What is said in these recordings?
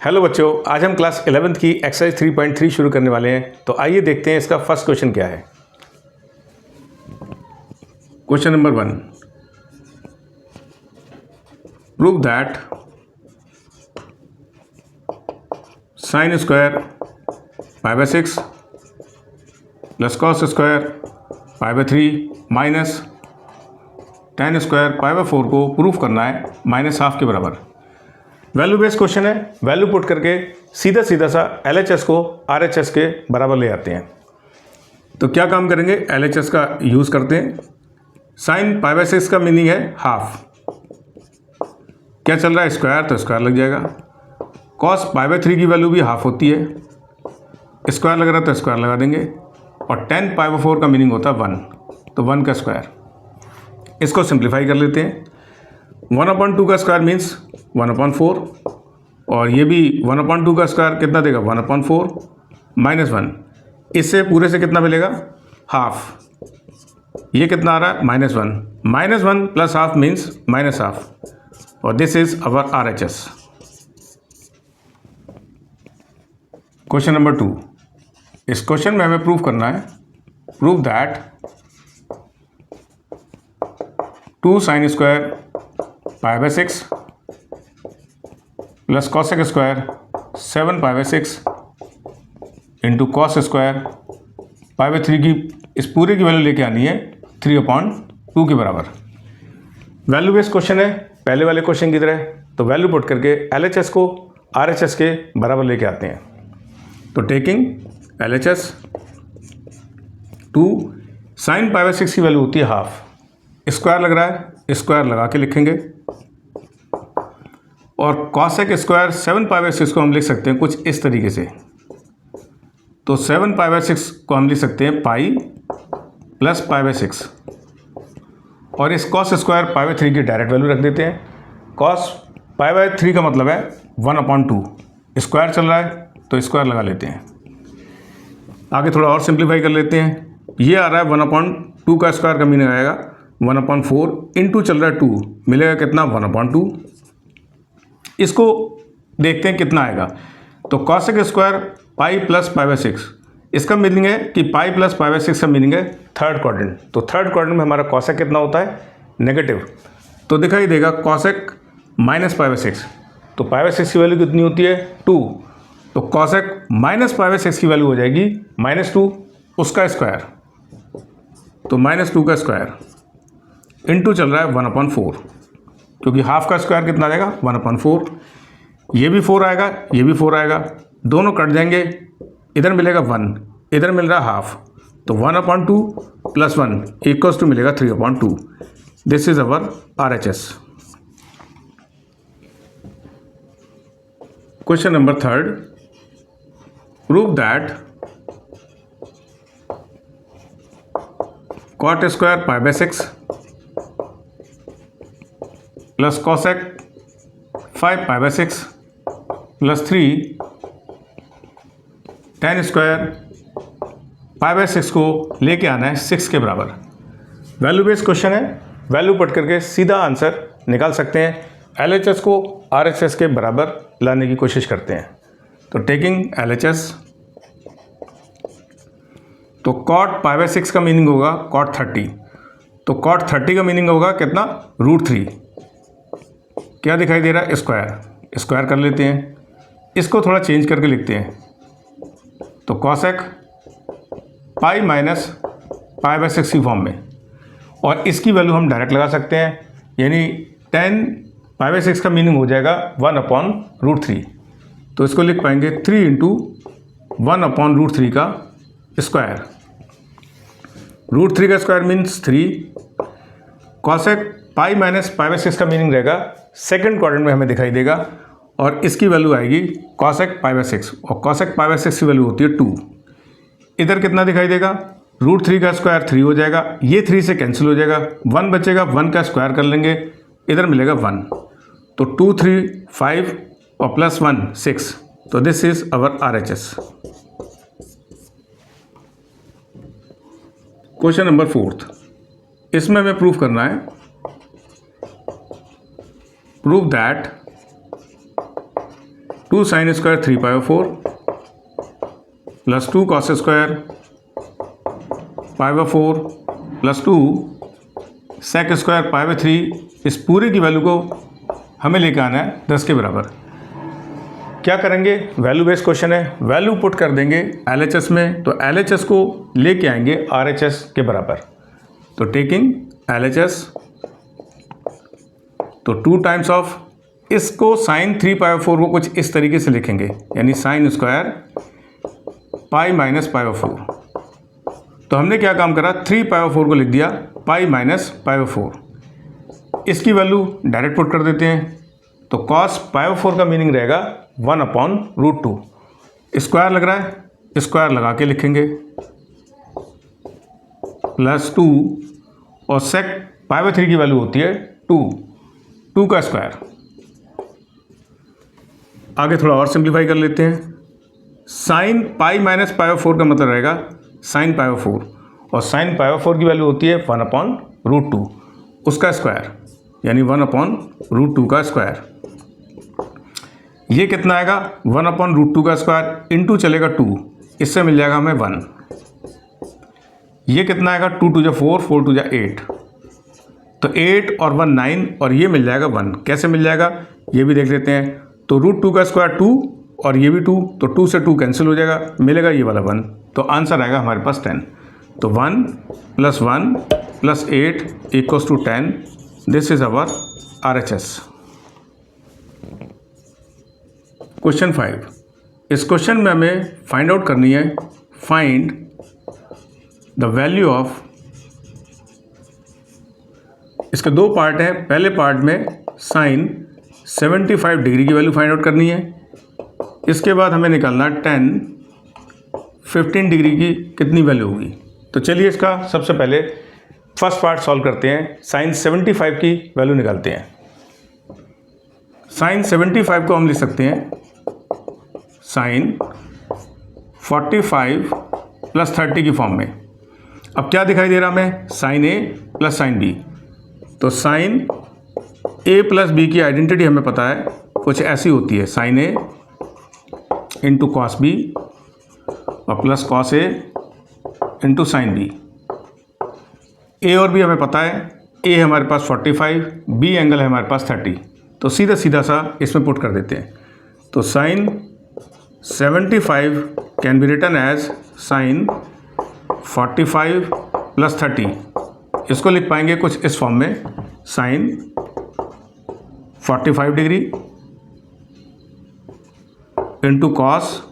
Hello बच्चों, आज हम क्लास 11th की एक्सरसाइज 3.3 शुरू करने वाले हैं। तो आइए देखते हैं इसका फर्स्ट क्वेश्चन क्या है। Question number 1, prove that sine square pi by 6 plus cos square pi by 3 minus ten square pi by 4 को प्रूफ करना है -12 के बराबर। वैल्यू बेस्ड क्वेश्चन है। वैल्यू पुट करके सीधा सीधा सा LHS को RHS के बराबर ले आते हैं। तो क्या काम करेंगे, LHS का यूज़ करते हैं। साइन पाई बाय 6 का मीनिंग है हाफ, क्या चल रहा है स्क्वायर, तो स्क्वायर लग जाएगा। कॉस पाई बाय 3 की वैल्यू भी हाफ होती है, स्क्वायर लग रहा है तो स्क्वायर लगा देंगे। और 10 पाई बाय 4 का मीनिंग होता है 1, तो 1 का स्क्वायर। इसको सिंप्लीफाई कर लेते हैं। 1/2 का स्क्वायर मीन्स 1/4, और ये भी 1/2 का स्क्वायर कितना देगा 1/4 -1। इससे पूरे से कितना मिलेगा हाफ, ये कितना आ रहा है -1 प्लस हाफ मीन्स -12, और this is our RHS। Question number 2, इस क्वेश्चन में हमें प्रूव करना है, prove that 2 sine square pi by 6 plus cosec square 7 pi by 6 into cos square pi by 3 की इस पूरे की वैल्यू लेके आनी है 3/2 के बराबर। वैल्यू बेस्ड क्वेश्चन है पहले वाले क्वेश्चन की तरह। तो वैल्यू पुट करके LHS को RHS के बराबर लेके आते हैं। तो taking LHS 2 sine pi by 6 की वैल्यू होती है हाफ, स्क्वायर लग रहा है स्क्वायर लगा के लिखेंगे। और कॉसेक स्क्वायर 7 पाई बाय 6 को हम लिख सकते हैं कुछ इस तरीके से। तो 7 पाई बाय 6 को हम लिख सकते हैं पाई प्लस पाई बाय 6, और इस कॉस स्क्वायर पाई बाय 3 की डायरेक्ट वैल्यू रख देते हैं। कॉस पाई बाय 3 का मतलब है 1/2, स्क्वायर चल रहा है तो स्क्वायर लगा लेते हैं। आगे थोड़ा और सिंप्लीफाई कर लेते हैं। ये आ रहा है 1/2 का स्क्वायर का मीनिंग आएगा 1/4 इंटू चल रहा है 2, मिलेगा कितना 1/2। इसको देखते हैं कितना आएगा। तो cosec square pi plus pi by 6, इसका मीनिंग है कि पाई प्लस पाई बाय 6 का मीनिंग है थर्ड क्वाड्रेंट। तो थर्ड क्वाड्रेंट में हमारा कॉसेक कितना होता है नेगेटिव, तो दिखाई देगा कॉसेक माइनस पाई बाय 6। तो पाई बाय 6 की वैल्यू कितनी होती है 2, तो कॉसेक माइनस पाई बाय 6 की वैल्यू हो जाएगी -2 उसका स्क्वायर, तो -2 का स्क्वायर इंटू चल रहा है 1/4, क्योंकि हाफ का स्क्वायर कितना आ जाएगा 1/4। ये भी 4 आएगा, ये भी 4 आएगा, दोनों कट जाएंगे, इधर मिलेगा 1, इधर मिल रहा है हाफ, तो 1/2 प्लस 1 इक्वल्स टू मिलेगा 3/2। This is our RHS। Question number 3, prove that cot square pi by 6 plus cosec 5 pi by 6 plus 3 ten square pi by 6 को लेके आना है 6 के बराबर। वैल्यू बेस्ड क्वेश्चन है। वैल्यू पट करके सीधा आंसर निकाल सकते हैं। LHS को RHS के बराबर लाने की कोशिश करते हैं। तो टेकिंग LHS, तो कॉट पाई बाय 6 का मीनिंग होगा कॉट 30, तो कॉट 30 का मीनिंग होगा कितना √3। क्या दिखाई दे रहा है स्क्वायर, स्क्वायर कर लेते हैं। इसको थोड़ा चेंज करके लिखते हैं। तो cosec pi minus pi by 6 की फॉर्म में, और इसकी वैल्यू हम डायरेक्ट लगा सकते हैं, यानी 10 पाई बाय 6 का मीनिंग हो जाएगा 1/√3। तो इसको लिख पाएंगे 3 इंटू 1/√3 का स्क्वायर। √3 का square means 3। Cosec pi minus pi by 6 का मीनिंग रहेगा सेकंड क्वाड्रेंट में हमें दिखाई देगा, और इसकी वैल्यू आएगी कॉसेक पाई बाय 6, और कॉसेक पाई बाय 6 की वैल्यू होती है 2। इधर कितना दिखाई देगा √3 का स्क्वायर 3 हो जाएगा, ये 3 से कैंसिल हो जाएगा, 1 बचेगा, 1 का स्क्वायर कर लेंगे, इधर मिलेगा 1। तो 2 3 5 और प्लस 1 6, तो this is our RHS। Question number 4, इसमें हमें प्रूफ करना है, prove that 2 sine square 3/4 plus 2 cos square π/4 plus 2 sec square π/3। इस पूरे की वैल्यू को हमें लेकर आना है 10 के बराबर। क्या करेंगे, वैल्यू बेस्ड क्वेश्चन है, वैल्यू पुट कर देंगे LHS में, तो LHS को लेके आएंगे RHS के बराबर। तो टेकिंग LHS, तो 2 टाइम्स ऑफ, इसको साइन 3/4 को कुछ इस तरीके से लिखेंगे, यानी साइन स्क्वायर पाई माइनस π/4। तो हमने क्या काम करा, 3/4 को लिख दिया पाई माइनस π/4। इसकी वैल्यू डायरेक्ट पुट कर देते हैं, तो cos π/4 का मीनिंग रहेगा 1/√2। स्क्वायर लग रहा है, स्क्वायर लगा के लिखेंगे, प्लस 2 और सेक π/3 की वैल्यू होती है 2 का स्क्वायर। आगे थोड़ा और सिंप्लीफाई कर लेते हैं। साइन पाई माइनस π/4 का मतलब रहेगा साइन π/4, और साइन π/4 की वैल्यू होती है 1/√2, उसका स्क्वायर, यानी 1/√2 का स्क्वायर। ये कितना आएगा, 1/√2 का स्क्वायर इंटू चलेगा 2, इससे मिल जाएगा हमें 1। ये कितना आएगा, 2 2 जा 4, 4 2 जा 8, तो 8 और 1 9, और ये मिल जाएगा 1। कैसे मिल जाएगा ये भी देख लेते हैं। तो √2 का स्क्वायर 2 और ये भी 2, तो 2 से 2 कैंसिल हो जाएगा, मिलेगा ये वाला 1। तो आंसर आएगा हमारे पास 10। तो 1 + 1 + 8 = 10। This is our RHS। Question 5, इस क्वेश्चन में हमें फाइंड आउट करनी है, फाइंड द वैल्यू ऑफ, इसके 2 पार्ट हैं। पहले पार्ट में साइन 75 डिग्री की वैल्यू फाइंड आउट करनी है, इसके बाद हमें निकालना 10 15 डिग्री की कितनी वैल्यू होगी। तो चलिए इसका सबसे पहले फर्स्ट पार्ट सॉल्व करते हैं, साइन 75 की वैल्यू निकालते हैं। साइन 75 को हम लिख सकते हैं साइन 45 + 30 की फॉर्म में। अब क्या दिखाई दे रहा हमें, साइन A + साइन B। तो साइन A + B की आइडेंटिटी हमें पता है, कुछ ऐसी होती है, sine A into cos B और plus cos A into sine B। A और B हमें पता है, A हमारे पास 45, B एंगल है हमारे पास 30। तो सीधा सीधा सा इसमें पुट कर देते हैं। तो sine 75 can be written as sine 45 + 30। इसको लिख पाएंगे कुछ इस फॉर्म में, sine 45 degree into cos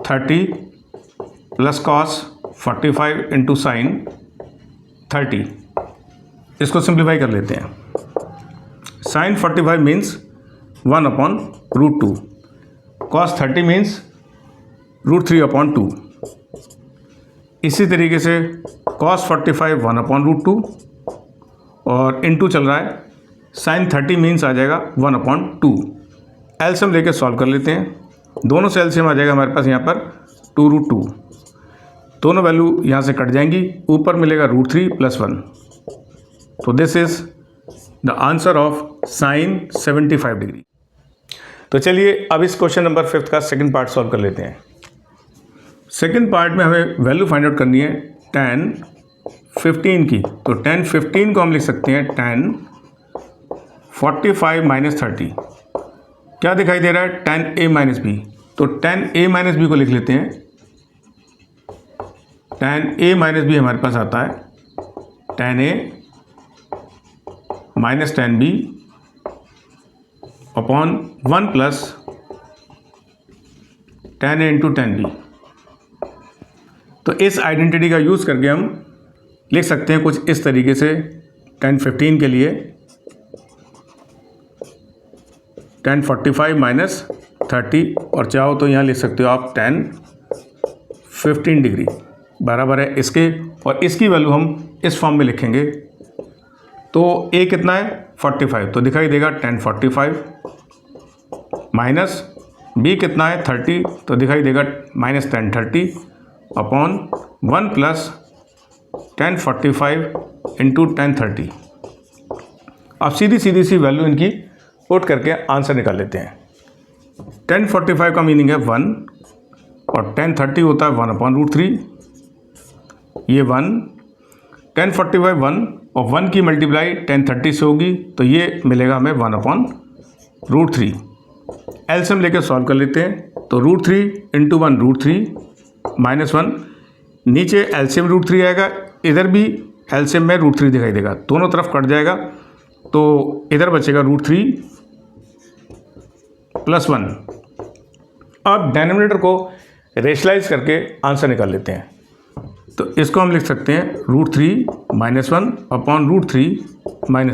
30 plus cos 45 into sine 30। इसको सिंप्लीफाई कर लेते हैं। Sine 45 means 1/√2, cos 30 means √3/2। इसी तरीके से कॉस 45 1/√2 और इंटू चल रहा है, साइन 30 मीन्स आ जाएगा 1/2। एलसीएम लेके सॉल्व कर लेते हैं। दोनों से एलसीएम आ जाएगा हमारे पास यहाँ पर 2√2। दोनों वैल्यू यहाँ से कट जाएंगी, ऊपर मिलेगा √3 + 1। तो this is the answer of sine 75 degree. तो चलिए अब इस क्वेश्चन नंबर 5 का सेकंड पार्ट सॉल्व कर लेते हैं। सेकंड पार्ट में हमें वैल्यू फाइंड आउट करनी है tan 15 की। तो tan 15 को हम लिख सकते हैं tan 45 - 30। क्या दिखाई दे रहा है, tan A - B। तो tan A - B को लिख लेते हैं। tan A - B हमारे पास आता है tan A - tan B upon 1 + tan A into tan B। तो इस आइडेंटिटी का यूज़ करके हम लिख सकते हैं कुछ इस तरीके से, tan 15 के लिए tan 45 - 30, और चाहो तो यहाँ लिख सकते हो आप tan 15 डिग्री बराबर है इसके, और इसकी वैल्यू हम इस फॉर्म में लिखेंगे। तो A कितना है 45, तो दिखाई देगा tan 45 माइनस B कितना है 30, तो दिखाई देगा minus tan 30 upon 1 + tan 45 into tan 30। अब सीधी सीधी सी वैल्यू इनकी पुट करके आंसर निकाल लेते हैं। 1045 का मीनिंग है 1 और 1030 होता है 1/√3। ये 1 1045 1 और 1 की मल्टीप्लाई 1030 से होगी तो ये मिलेगा हमें 1/√3। एलसीएम लेकर सॉल्व कर लेते हैं। तो √3 × 1 √3 -1, नीचे एलसीएम √3 आएगा, इधर भी एलसीएम में √3 दिखाई देगा, दोनों तरफ कट जाएगा तो इधर बचेगा √3 + 1। अब डिनोमिनेटर को रेशनलाइज करके आंसर निकाल लेते हैं। तो इसको हम लिख सकते हैं √3 - 1/√3 - 1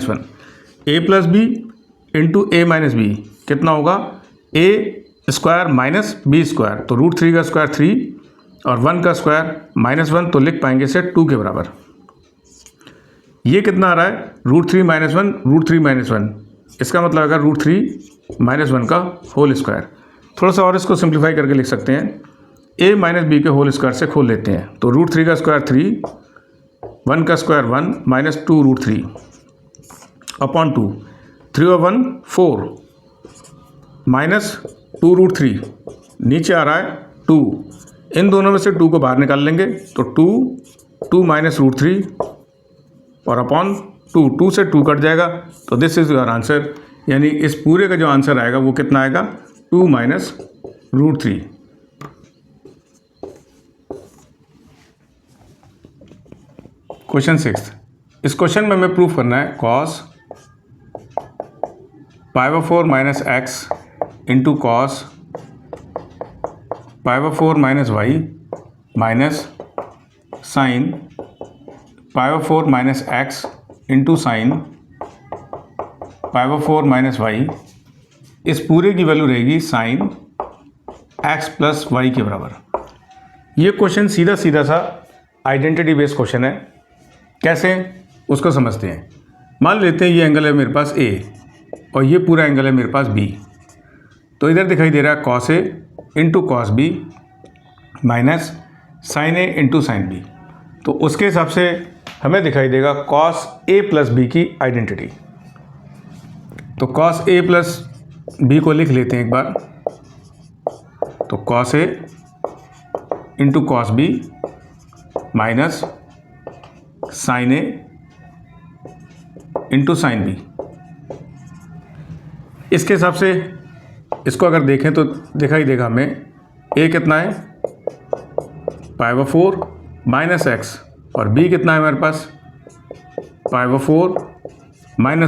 a + b × a - b कितना होगा a² - b²। तो √3 का स्क्वायर 3 और 1 का स्क्वायर -1, तो लिख पाएंगे इसे 2 के बराबर। ये कितना आ रहा है √3 - 1 √3 - 1, इसका मतलब आएगा √3 - 1 का होल स्क्वायर। थोड़ा सा और इसको सिंप्लीफाई करके लिख सकते हैं, a - b के होल स्क्वायर से खोल लेते हैं। तो √3 का स्क्वायर 3, 1 का स्क्वायर 1 -2 √3 अपॉन 2, 3 और 1 4 -2 √3, नीचे आ रहा है 2, इन दोनों में से 2 को बाहर निकाल लेंगे तो 2 -√3 और अपॉन 2 से 2 कट जाएगा तो दिस इज योर आंसर। यानी इस पूरे का जो आंसर आएगा वो कितना आएगा 2 -√3। क्वेश्चन 6, इस क्वेश्चन में हमें प्रूफ करना है cos π/4 - x × cos π/4 - y minus sin π/4 - x × sin π/4 - y, इस पूरे की वैल्यू रहेगी sin x + y के बराबर। ये क्वेश्चन सीधा सीधा सा आइडेंटिटी बेस्ड क्वेश्चन है। कैसे उसको समझते हैं। मान लेते हैं ये एंगल है मेरे पास A और ये पूरा एंगल है मेरे पास B। तो इधर दिखाई दे रहा है cos A × cos B minus sin A × sin B। तो उसके हिसाब से हमें दिखाई देगा cos A + B की आइडेंटिटी। तो cos A + B को लिख लेते हैं एक बार। तो cos A × cos B minus sin A × sin B। इसके हिसाब से इसको अगर देखें तो दिखाई देगा हमें A कितना है π/4 - x और B कितना है हमारे पास π/4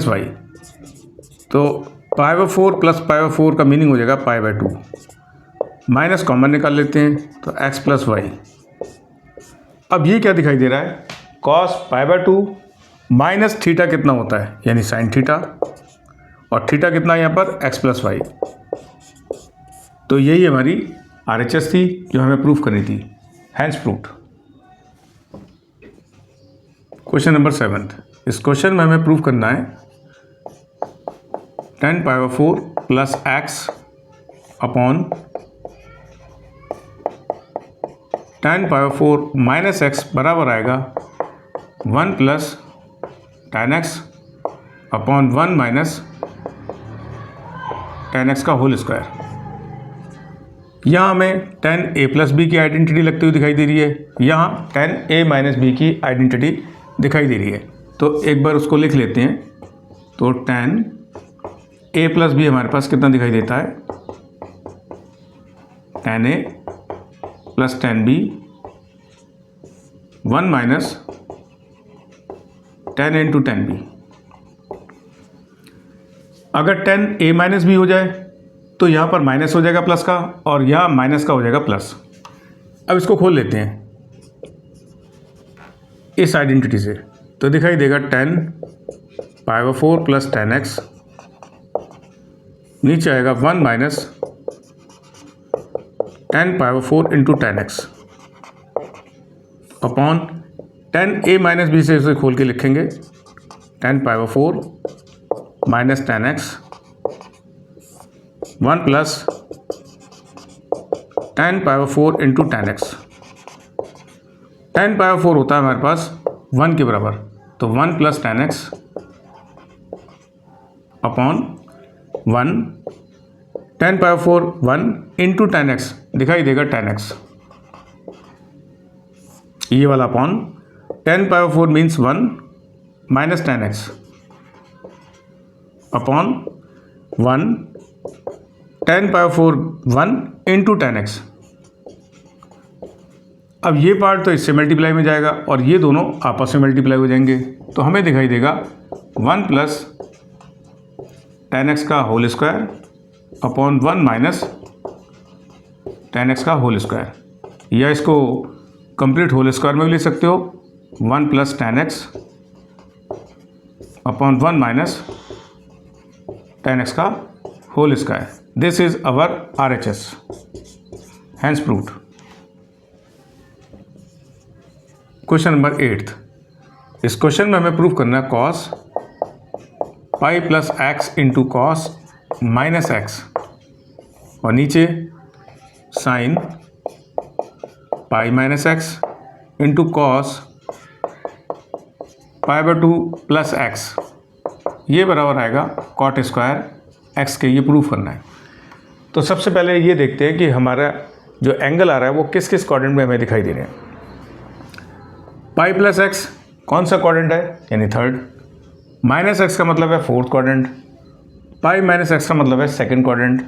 - y। तो π/4 + π/4 का मीनिंग हो जाएगा π/2, माइनस कॉमन निकाल लेते हैं तो x + y। अब ये क्या दिखाई दे रहा है cos π/2 माइनस थीटा कितना होता है यानी sin थीटा, और थीटा कितना है यहाँ पर x + y। तो यही हमारी RHS थी जो हमें प्रूफ करनी थी, हैंस प्रूव्ड। क्वेश्चन नंबर 7, इस क्वेश्चन में हमें प्रूफ करना है tan π/4 + x upon tan π/4 - x बराबर आएगा 1 + tan x upon 1 - tan x का होल स्क्वायर। यहाँ हमें tan A + b की आइडेंटिटी लगती हुई दिखाई दे रही है, यहाँ tan A - b की आइडेंटिटी दिखाई दे रही है। तो एक बार उसको लिख लेते हैं। तो tan A + b हमारे पास कितना दिखाई देता है tan A + tan b 1 - tan A × tan b। अगर tan A - b हो जाए तो यहाँ पर माइनस हो जाएगा प्लस का और यहाँ माइनस का हो जाएगा प्लस। अब इसको खोल लेते हैं इस आइडेंटिटी से, तो दिखाई देगा tan π/4 + tan x, नीचे आएगा 1 - tan π/4 × tan x upon tan A - b से इसे खोल के लिखेंगे tan π/4 - tan x 1 + tan π/4 × tan x। tan π/4 होता है हमारे पास 1 के बराबर, तो 1 + tan x upon 1 10 power 4 1 into 10x दिखाई देगा 10x, ये वाला upon 10 power 4 means 1 minus 10x upon 1 10 power 4 1 into 10x। अब ये पार्ट तो इससे मल्टीप्लाई में जाएगा और ये दोनों आपस में मल्टीप्लाई हो जाएंगे, तो हमें दिखाई देगा 1 प्लस 10x का whole square upon 1 minus 10x का होल स्क्वायर, या इसको कंप्लीट होल स्क्वायर में भी ले सकते हो, 1 plus 10x upon 1 minus 10x का whole square. This is our RHS, hence proved. Question number 8। इस क्वेश्चन में हमें प्रूव करना है cos pi plus x into cos minus x, और नीचे sine pi minus x into cos pi by 2 plus x, ये बराबर आएगा कॉट स्क्वायर एक्स के। ये प्रूफ करना है। तो सबसे पहले ये देखते हैं कि हमारा जो एंगल आ रहा है वो किस किस क्वाड्रेंट में हमें दिखाई दे रहे हैं। पाई प्लस एक्स कौन सा क्वाड्रेंट है, यानी थर्ड। माइनस एक्स का मतलब है फोर्थ क्वाड्रेंट। पाई माइनस एक्स का मतलब है सेकंड क्वाड्रेंट।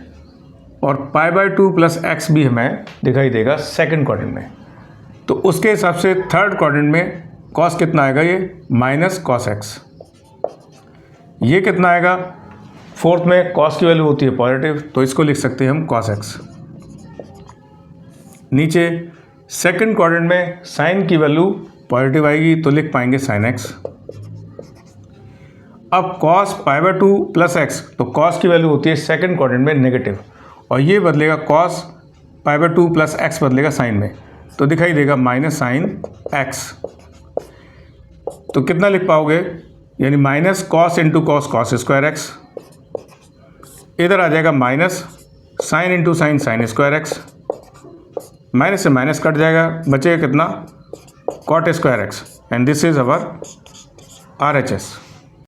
और पाई बाय 2 प्लस एक्स भी हमें दिखाई देगा सेकंड क्वाड्रेंट में। तो उसके हिसाब से थर्ड क्वाड्रेंट में कॉस कितना आएगा, ये माइनस कॉस एक्स। ये कितना आएगा, फोर्थ में कॉस की वैल्यू होती है पॉजिटिव, तो इसको लिख सकते हैं हम कॉस एक्स। नीचे सेकंड क्वाड्रेंट में साइन की वैल्यू पॉजिटिव आएगी, तो लिख पाएंगे साइन एक्स। अब cos pi by 2 plus x, तो कॉस की वैल्यू होती है सेकंड क्वाड्रेंट में नेगेटिव, और ये बदलेगा cos pi by 2 plus x बदलेगा साइन में, तो दिखाई देगा माइनस साइन एक्स। तो कितना लिख पाओगे, यानी minus cos into cos cos square x, इधर आ जाएगा minus sine into sine sine square x, minus से माइनस कट जाएगा, बचेगा कितना, cot square x. And this is our RHS।